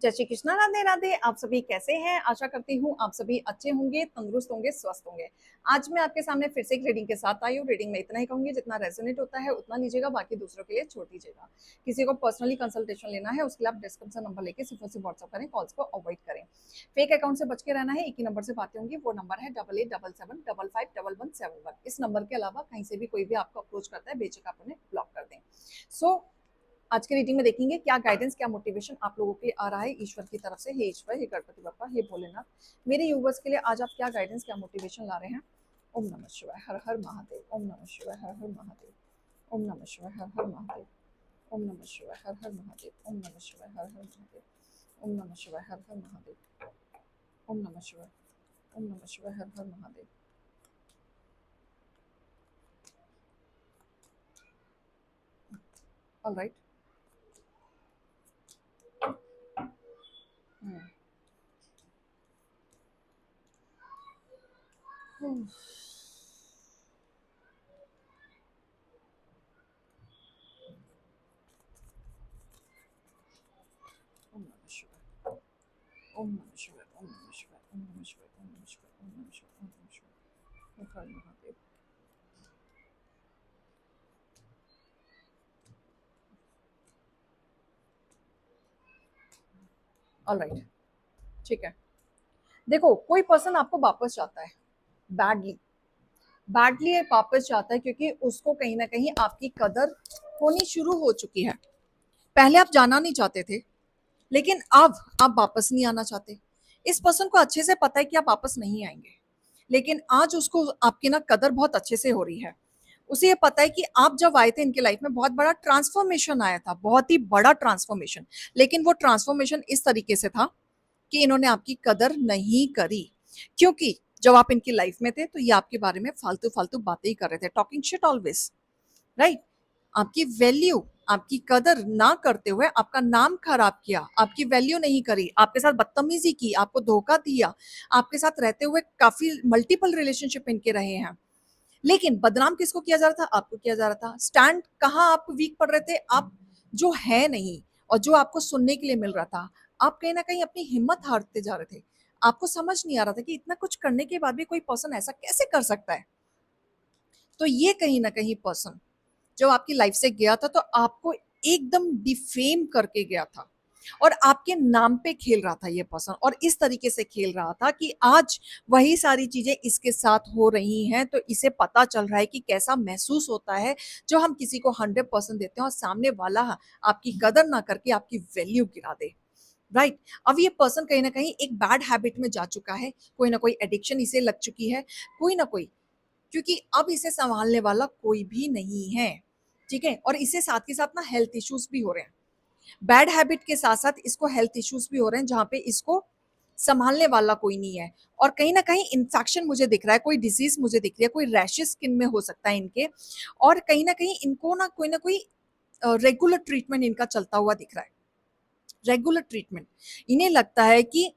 जय श्री कृष्णा, राधे राधे। आप सभी कैसे हैं? आशा करती हूँ आप सभी अच्छे होंगे, तंदुरुस्त होंगे, स्वस्थ होंगे। आज मैं आपके सामने फिर से एक रीडिंग के साथ आई हूँ। रीडिंग में इतना ही कहूंगी, जितना रेजोनेट होता है उतना लीजिएगा, बाकी दूसरों के लिए छोड़ दीजिएगा। किसी को पर्सनली कंसल्टेशन लेना है उसके लिए आप डिस्क्रिप्शन नंबर लेके सिर्फ से व्हाट्सअप करें, कॉल्स को अवॉइड करें। फेक अकाउंट से बच के रहना है। एक ही नंबर से बातें होंगी, वो नंबर है 8877551171। इस नंबर के अलावा कहीं से भी कोई भी आपको अप्रोच करता है, बेशक आप उन्हें ब्लॉक कर दें। आज की रीडिंग में देखेंगे क्या गाइडेंस, क्या मोटिवेशन आप लोगों के लिए आ रहा है ईश्वर की तरफ से। हे ईश्वर, हे गणपति बप्पा, हे भोलेनाथ, मेरे यूवर्स के लिए आज आप क्या गाइडेंस, क्या मोटिवेशन ला रहे हैं। ओम नमः शिवाय, हर हर महादेव। ओम नमः शिवाय, हर हर महादेव। ओम नमः शिवाय, हर हर महादेव। ओम नमः शिवाय, हर हर महादेव। ओम नमः शिवाय, हर हर महादेव। ओम नमः शिवाय, हर हर महादेव। ओम नमः शिवाय, ओम नमः शिवाय, हर हर महादेव। All right. ओम नमः शिवाय, ओम नमः शिवाय, ओम नमः शिवाय, ओम नमः शिवाय, ओम नमः शिवाय, ओम नमः शिवाय, ओम नमः शिवाय, हर हर महादेव। ऑल राइट, ठीक है। देखो, कोई पर्सन आपको वापस चाहता है, बैडली बैडली वापस चाहता है, क्योंकि उसको कहीं ना कहीं आपकी कदर होनी शुरू हो चुकी है। पहले आप जाना नहीं चाहते थे, लेकिन अब आप वापस नहीं आना चाहते। इस पर्सन को अच्छे से पता है कि आप वापस नहीं आएंगे, लेकिन आज उसको आपकी ना कदर बहुत अच्छे से हो रही है। उसे ये पता है कि आप जब आए थे इनके लाइफ में बहुत बड़ा ट्रांसफॉर्मेशन आया था, बहुत ही बड़ा ट्रांसफॉर्मेशन। लेकिन वो ट्रांसफॉर्मेशन इस तरीके से था कि इन्होंने आपकी कदर नहीं करी, क्योंकि जब आप इनकी लाइफ में थे तो ये आपके बारे में फालतू फालतू बातें ही कर रहे थे, टॉकिंग शिट ऑलवेज, राइट। आपकी वैल्यू, आपकी कदर ना करते हुए आपका नाम खराब किया, आपकी वैल्यू नहीं करी, आपके साथ बदतमीजी की, आपको धोखा दिया। आपके साथ रहते हुए काफी मल्टीपल रिलेशनशिप इनके रहे हैं, लेकिन बदनाम किसको किया जा रहा था? आपको किया जा रहा था। स्टैंड कहाँ आप वीक पड़ रहे थे? आप जो है नहीं, और जो आपको सुनने के लिए मिल रहा था, आप कहीं ना कहीं अपनी हिम्मत हारते जा रहे थे। आपको समझ नहीं आ रहा था कि इतना कुछ करने के बाद भी कोई पर्सन ऐसा कैसे कर सकता है। तो ये कहीं ना कहीं पर्सन जब आपकी लाइफ से गया था तो आपको एकदम डिफेम करके गया था, और आपके नाम पे खेल रहा था ये पर्सन, और इस तरीके से खेल रहा था कि आज वही सारी चीजें इसके साथ हो रही हैं, तो इसे पता चल रहा है कि कैसा महसूस होता है जो हम किसी को 100% देते हैं और सामने वाला आपकी कदर ना करके आपकी वैल्यू गिरा दे, राइट। अब ये पर्सन कहीं ना कहीं एक बैड हैबिट में जा चुका है, कोई ना कोई एडिक्शन इसे लग चुकी है, कोई ना कोई, क्योंकि अब इसे संभालने वाला कोई भी नहीं है, ठीक है। और इसे साथ के साथ ना हेल्थ इश्यूज भी हो रहे हैं, बैड हैबिट के साथ साथ इसको हेल्थ इश्यूज भी हो रहे हैं, जहां पे इसको संभालने वाला कोई नहीं है। और कहीं ना कहीं इन्फेक्शन मुझे दिख रहा है, कोई डिजीज मुझे दिख रही है, कोई रैशेस स्किन में हो सकता है इनके, और कहीं ना कहीं इनको ना कोई रेगुलर ट्रीटमेंट इनका चलता हुआ दिख रहा है, रेगुलर ट्रीटमेंट। इन्हें लगता है कि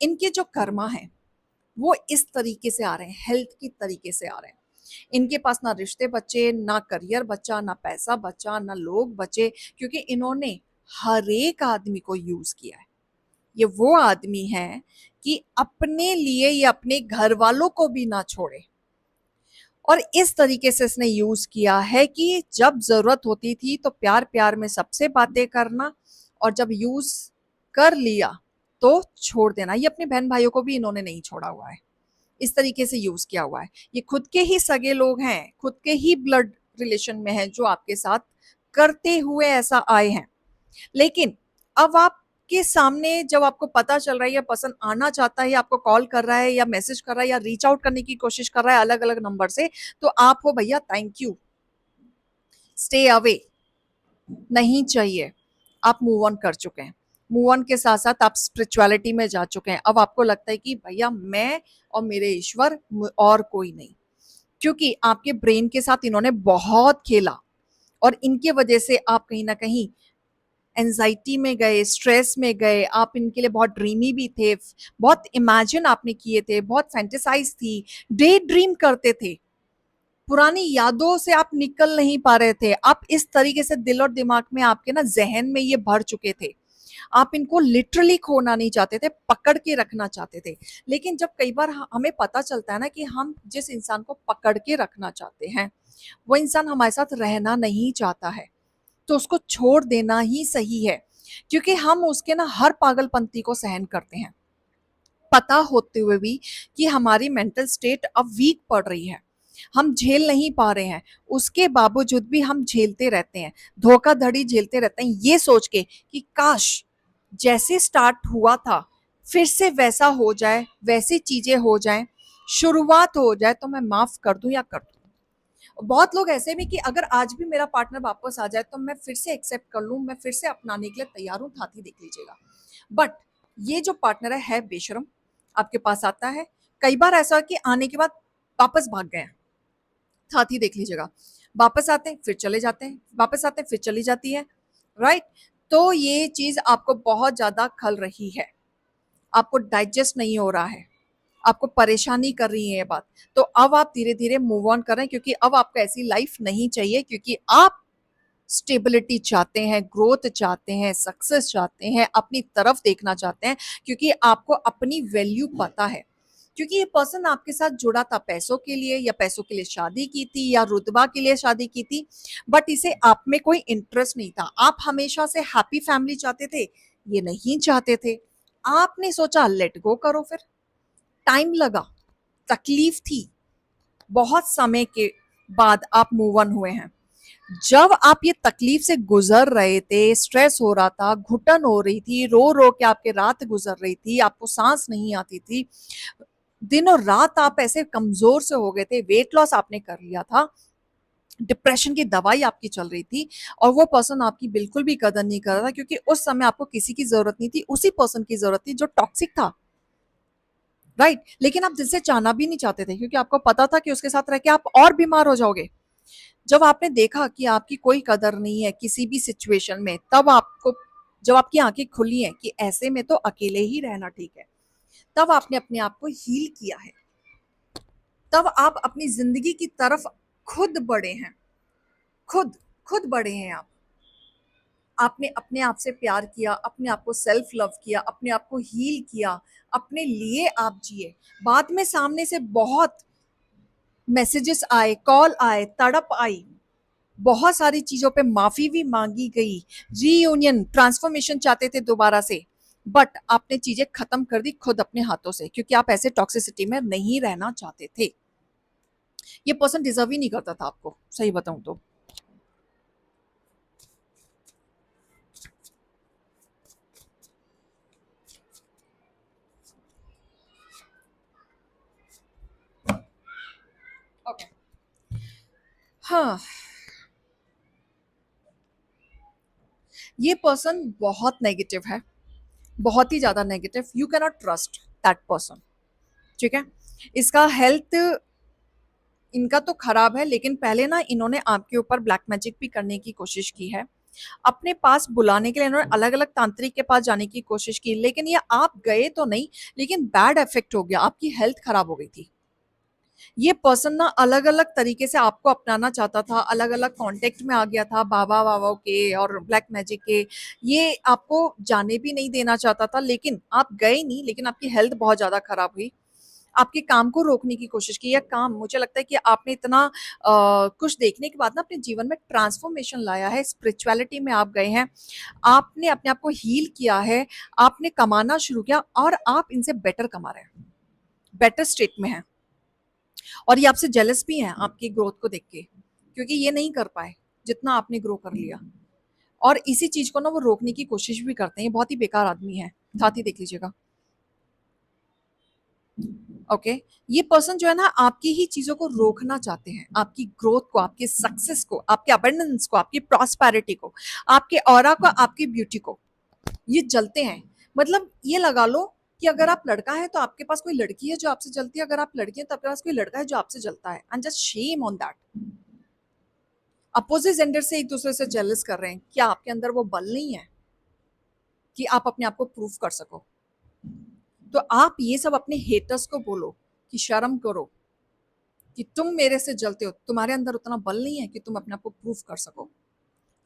इनके जो कर्मा है वो इस तरीके से आ रहे हैं, हेल्थ की तरीके से आ रहे हैं। इनके पास ना रिश्ते बचे, ना करियर बचा, ना पैसा बचा, ना लोग बचे, क्योंकि इन्होंने हर एक आदमी को यूज किया है। ये वो आदमी है कि अपने लिए या अपने घर वालों को भी ना छोड़े, और इस तरीके से इसने यूज किया है कि जब जरूरत होती थी तो प्यार प्यार में सबसे बातें करना, और जब यूज कर लिया तो छोड़ देना। ये अपने बहन भाइयों को भी इन्होंने नहीं छोड़ा हुआ है, इस तरीके से यूज किया हुआ है। ये खुद के ही सगे लोग हैं, खुद के ही ब्लड रिलेशन में है, जो आपके साथ करते हुए ऐसा आए हैं। लेकिन अब आपके सामने जब आपको पता चल रहा है या पसंद आना चाहता है, या आपको कॉल कर रहा है या मैसेज कर रहा है या रीच आउट करने की कोशिश कर रहा है अलग अलग नंबर से, तो आप हो भैया थैंक यू, स्टे अवे, नहीं चाहिए। आप मूव ऑन कर चुके हैं, मूव ऑन के साथ साथ आप स्पिरिचुअलिटी में जा चुके हैं। अब आपको लगता है कि भैया मैं और मेरे ईश्वर, और कोई नहीं, क्योंकि आपके ब्रेन के साथ इन्होंने बहुत खेला, और इनके वजह से आप कहीं ना कहीं एंजाइटी में गए, स्ट्रेस में गए। आप इनके लिए बहुत ड्रीमी भी थे, बहुत इमेजिन आपने किए थे, बहुत फैंटेसाइज थी, डे ड्रीम करते थे, पुरानी यादों से आप निकल नहीं पा रहे थे। आप इस तरीके से दिल और दिमाग में आपके ना जहन में ये भर चुके थे। आप इनको लिटरली खोना नहीं चाहते थे, पकड़ के रखना चाहते थे। लेकिन जब कई बार हमें पता चलता है ना कि हम जिस इंसान को पकड़ के रखना चाहते हैं वो इंसान हमारे साथ रहना नहीं चाहता है, तो उसको छोड़ देना ही सही है। क्योंकि हम उसके ना हर पागलपंती को सहन करते हैं, पता होते हुए भी कि हमारी मेंटल स्टेट अब वीक पड़ रही है, हम झेल नहीं पा रहे हैं, उसके बावजूद भी हम झेलते रहते हैं, धोखाधड़ी झेलते रहते हैं, ये सोच के कि काश जैसे स्टार्ट हुआ था फिर से वैसा हो जाए, वैसी चीजें हो जाएं, शुरुआत हो जाए तो मैं माफ कर दूं या कर दूं। बहुत लोग ऐसे भी कि अगर आज भी मेरा पार्टनर वापस आ जाए तो मैं फिर से एक्सेप्ट कर लूं, मैं फिर से अपनाने के लिए तैयार हूं, साथी देख लीजिएगा। बट ये जो पार्टनर है बेशरम, आपके पास आता है, कई बार ऐसा कि आने के बाद वापस भाग गए हैं, साथी देख लीजिएगा, वापस आते हैं फिर चले जाते हैं, वापस आते हैं फिर चली जाती है, राइट। तो ये चीज आपको बहुत ज्यादा खल रही है, आपको डाइजेस्ट नहीं हो रहा है, आपको परेशानी कर रही है ये बात। तो अब आप धीरे धीरे मूव ऑन करें, क्योंकि अब आपको ऐसी लाइफ नहीं चाहिए, क्योंकि आप स्टेबिलिटी चाहते हैं, ग्रोथ चाहते हैं, सक्सेस चाहते हैं, अपनी तरफ देखना चाहते हैं, क्योंकि आपको अपनी वैल्यू पता है। क्योंकि ये पर्सन आपके साथ जुड़ा था पैसों के लिए, या पैसों के लिए शादी की थी, या रुतबा के लिए शादी की थी, बट इसे आप में कोई इंटरेस्ट नहीं था। आप हमेशा से हैप्पी फैमिली चाहते थे, ये नहीं चाहते थे। आपने सोचा लेट गो करो, फिर टाइम लगा, तकलीफ थी, बहुत समय के बाद आप मूव ऑन हुए हैं। जब आप ये तकलीफ से गुजर रहे थे, स्ट्रेस हो रहा था, घुटन हो रही थी, रो रो के आपके रात गुजर रही थी, आपको सांस नहीं आती थी, दिन और रात आप ऐसे कमजोर से हो गए थे, वेट लॉस आपने कर लिया था, डिप्रेशन की दवाई आपकी चल रही थी, और वो पर्सन आपकी बिल्कुल भी कदर नहीं कर रहा था, क्योंकि उस समय आपको किसी की जरूरत नहीं थी, उसी पर्सन की जरूरत थी जो टॉक्सिक था, राइट। लेकिन आप दिल से चाहना भी नहीं चाहते थे, क्योंकि आपको पता था कि उसके साथ रह के आप और बीमार हो जाओगे। जब आपने देखा कि आपकी कोई कदर नहीं है किसी भी सिचुएशन में, तब आपको, जब आपकी आंखें खुली हैं कि ऐसे में तो अकेले ही रहना ठीक है, तब आपने अपने आप को हील किया है, तब आप अपनी जिंदगी की तरफ खुद बढ़े हैं, खुद खुद बढ़े हैं आप। आपने अपने आप से प्यार किया, अपने आप को सेल्फ लव किया, अपने आप को हील किया, अपने लिए आप जिए। बाद में सामने से बहुत मैसेजेस आए, कॉल आए, तड़प आई, बहुत सारी चीजों पे माफी भी मांगी गई, रीयूनियन, ट्रांसफॉर्मेशन चाहते थे दोबारा से, बट आपने चीजें खत्म कर दी खुद अपने हाथों से, क्योंकि आप ऐसे टॉक्सिसिटी में नहीं रहना चाहते थे। ये पर्सन डिजर्व ही नहीं करता था आपको, सही बताऊं तो। ओके, हाँ, ये पर्सन बहुत नेगेटिव है, बहुत ही ज्यादा negative, you can not trust that person, ठीक है। इसका हेल्थ इनका तो खराब है, लेकिन पहले ना इन्होंने आपके ऊपर ब्लैक मैजिक भी करने की कोशिश की है, अपने पास बुलाने के लिए इन्होंने अलग अलग तांत्रिक के पास जाने की कोशिश की, लेकिन ये आप गए तो नहीं, लेकिन बैड इफेक्ट हो गया, आपकी हेल्थ खराब हो गई थी। ये पर्सन ना अलग अलग तरीके से आपको अपनाना चाहता था, अलग अलग कांटेक्ट में आ गया था बाबा बाबा के और ब्लैक मैजिक के, ये आपको जाने भी नहीं देना चाहता था, लेकिन आप गए नहीं, लेकिन आपकी हेल्थ बहुत ज्यादा खराब हुई, आपके काम को रोकने की कोशिश की। या काम, मुझे लगता है कि आपने इतना कुछ देखने के बाद ना अपने जीवन में ट्रांसफॉर्मेशन लाया है, स्पिरिचुअलिटी में आप गए हैं, आपने अपने आप को हील किया है, आपने कमाना शुरू किया, और आप इनसे बेटर कमा रहे हैं, बेटर स्टेट में हैं, और ये आपसे जेलस भी हैं आपकी ग्रोथ को देख के, क्योंकि ये नहीं कर पाए जितना आपने ग्रो कर लिया, और इसी चीज को ना वो रोकने की कोशिश भी करते हैं। ये बहुत ही बेकार आदमी है, साथ ही देख लीजिएगा, ओके। ये पर्सन जो है ना आपकी ही चीजों को रोकना चाहते हैं, आपकी ग्रोथ को, आपके सक्सेस को, आपके अबंडेंस को, आपकी प्रॉस्पेरिटी को, आपके ऑरा को, आपकी ब्यूटी को, ये जलते हैं। मतलब ये लगा लो कि अगर आप लड़का है तो आपके पास कोई लड़की है जो आपसे जलती है, अगर आप लड़की है तो आपके पास कोई लड़का है जो आपसे जलता है, and just shame on that. Opposite gender से एक दूसरे से जेलस कर रहे हैं, क्या आपके अंदर वो बल नहीं है कि आप अपने आप को प्रूफ कर सको? तो आप ये सब अपने हेटर्स को बोलो कि शर्म करो, कि तुम मेरे से जलते हो, तुम्हारे अंदर उतना बल नहीं है कि तुम अपने आप को प्रूफ कर सको,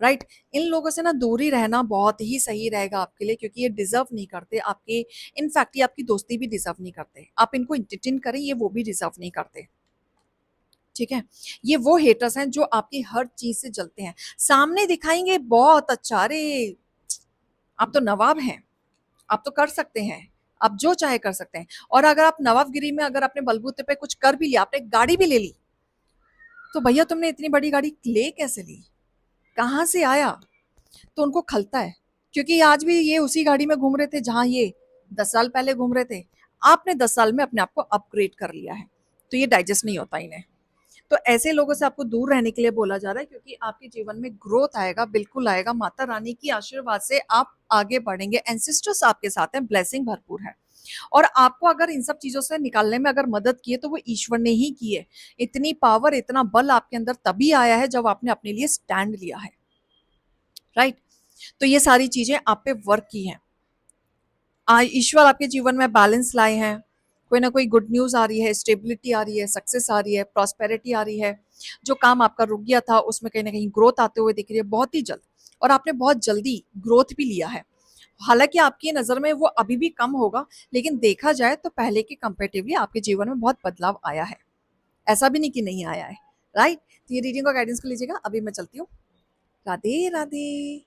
राइट? इन लोगों से ना दूरी रहना बहुत ही सही रहेगा आपके लिए, क्योंकि ये डिज़र्व नहीं करते आपके, इनफैक्ट ये आपकी दोस्ती भी डिज़र्व नहीं करते। आप इनको एंटरटेन करें, ये वो भी डिज़र्व नहीं करते। ठीक है? ये वो हेटर्स हैं जो आपकी हर चीज़ से जलते हैं। सामने दिखाएँगे बहुत अच्छा, अरे! आप तो नवाब हैं, आप तो कर सकते हैं, आप जो चाहे कर सकते हैं। और अगर आप नवाबगिरी में अगर अपने बलबूते पे कुछ कर भी लिया, आपने गाड़ी भी ले ली, तो भैया तुमने इतनी बड़ी गाड़ी ले कैसे ली? कहाँ से आया? तो उनको खलता है, क्योंकि आज भी ये उसी गाड़ी में घूम रहे थे जहाँ ये 10 साल पहले घूम रहे थे। आपने 10 साल में अपने आप को अपग्रेड कर लिया है, तो ये डाइजेस्ट नहीं होता इन्हें। तो ऐसे लोगों से आपको दूर रहने के लिए बोला जा रहा है, क्योंकि आपके जीवन में ग्रोथ आएगा, बिल्कुल आएगा। माता रानी की आशीर्वाद से आप आगे बढ़ेंगे, एंसेस्टर्स आपके साथ हैं, ब्लेसिंग भरपूर है। और आपको अगर इन सब चीज़ों से निकालने में अगर मदद की है, तो वो ईश्वर ने ही की है। इतनी पावर, इतना बल आपके अंदर तभी आया है जब आपने अपने लिए स्टैंड लिया है, राइट? तो ये सारी चीज़ें आप पे वर्क की हैं। ईश्वर आपके जीवन में बैलेंस लाए हैं, कोई ना कोई गुड न्यूज़ आ रही है, स्टेबिलिटी आ रही है, सक्सेस आ रही है, प्रॉस्पेरिटी आ रही है। जो काम आपका रुक गया था, उसमें कहीं न कहीं ग्रोथ आते हुए दिख रही है बहुत ही जल्द, और आपने बहुत जल्दी ग्रोथ भी लिया है। हालाँकि आपकी नज़र में वो अभी भी कम होगा, लेकिन देखा जाए तो पहले के कंपैरेटिवली आपके जीवन में बहुत बदलाव आया है। ऐसा भी नहीं कि नहीं आया है, राइट? तो ये रीडिंग और गाइडेंस को लीजिएगा, अभी मैं चलती हूँ। राधे, राधे।